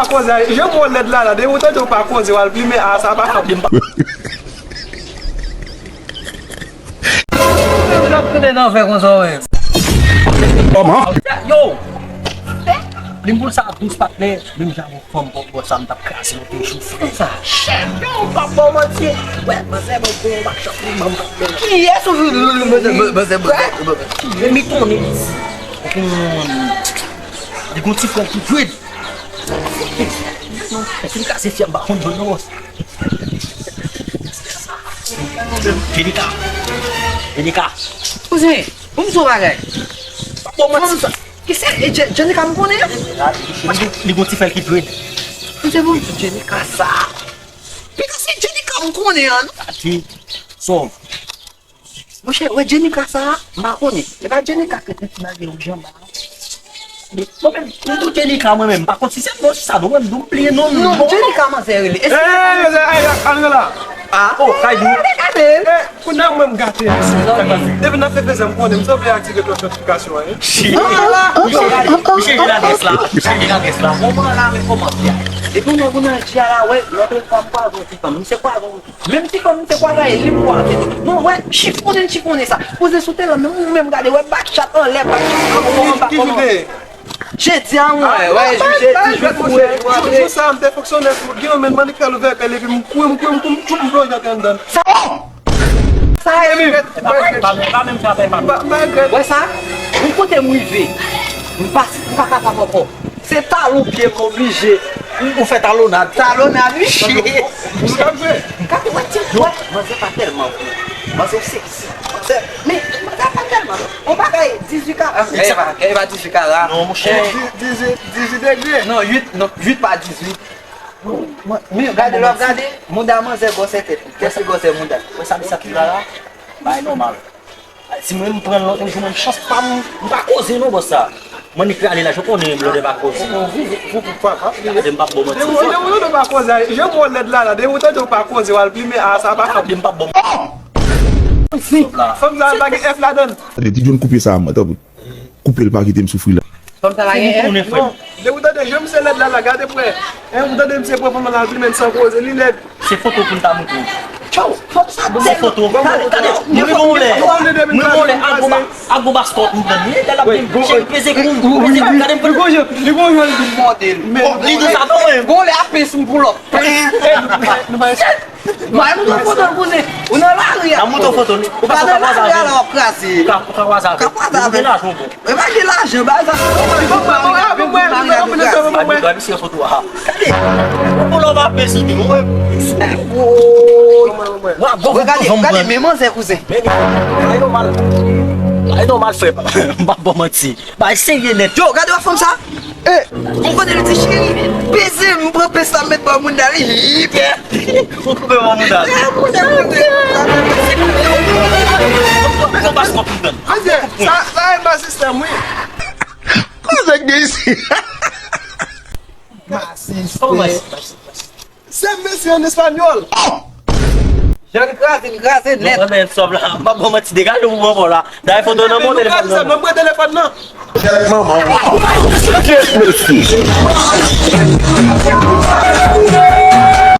pa koze, je moun led la, de wote do pa koze wal pli me a sa pa kap. Yo! Limpul sa atus patne, lim sa mo fompo buat santap kasi mo tisu sa. Yo, papo mati. Weh, mase mo go back shop ni mampa. Ki yeso mase. Mi toni. De gonti fon ki fred. Est-ce que c'est fiam ba hon bonos. Jenika. Kouzen, pou msou bagay? Papo mati. Ki se, Jenika m konen? Li gonti fel ki fred. Kouzen pou Jenika sa? Pi ka se Jenika m konen? Ati, sov. Mwenche, we Jenika sa? Ma konen. E ba Jenika ke te tinage ou jamba? Mwen do Jenika mwen men, bakon si se mwen sa do mwen do pliye non. Non, Jenika man se rele. Angela. Oh, Kaidu. Kou nan mwen gate. Deve nan fe peze m konen, m so ple aktive notifikasyon. Michel de la Desla. Mwen la men koman ya. E pou mwen chia la, we, lote fam kwa zon ti fam. Mwen se kwa zon. Mwen ti fam, mwen se kwa zon, e lim kwa te. Non, we, chifone sa. Pose soute la, mwen gade, we, backshot an le, backshot an le. Che ti an wè, Jou sa am te foksyon pou gen men mani fel ouve pe levi m kouye choup m bloj ate an dan. Sa e mi. Wè sa, m kote m wive, m pa kapapopo. Se talon piye m oblije, m fè talonade. Talonade, wiche. M kapje. Kapi wè ti, wè, mwen se pa telman pou. Mwen se seksi. Mais, pas tellement. On va gagner 18 cas. Elle va 18 cas là. Non, mon cher. 18 degrés. Non, 8 pas 18. Mais regardez, mon dame, c'est gosse tête. Qu'est-ce que c'est mon dame? Vous savez ça qui va là? Bah, normal. Si moi, je prends l'autre jour, je ne chance pas, je ne vais pas causer, non, ça. Moi, je vais aller là, je connais le débat causer. Vous pourquoi pas? Je ne vais pas bon. Je ne vais pas causer. Je vais led là, de wote do pa causer wal pli me a sa pa kap. Je ne vais pas bon. Fom sa bagi F la don. Ti joun koupe sa mwen, koupe l pa ki te m soufri la. Comme ça, là, Non, de wote de je mse led la la gade pou e. Wote de mse pou la pli men san cause li led. C'est photo pour ta moutou. ciao. Bonne photo. Nous voulons les agobastot. Nous regardez, mais moi c'est cousin. Aí não mal foi, babo manti. Vai seguir net. Yo, regardez la femme ça. Eh, on connaît le petit chéri. Baiser, me prend ça mettre pas mon dali. Faut trouver mon dali. Ça est ma système, oui. Cosa que é isso? C'est monsieur en espagnol. J'écrase net. Não é só lá, babo manti de galho, vamos lá. Daí foi dona mon téléphone. Ça me prend téléphone non. Maman.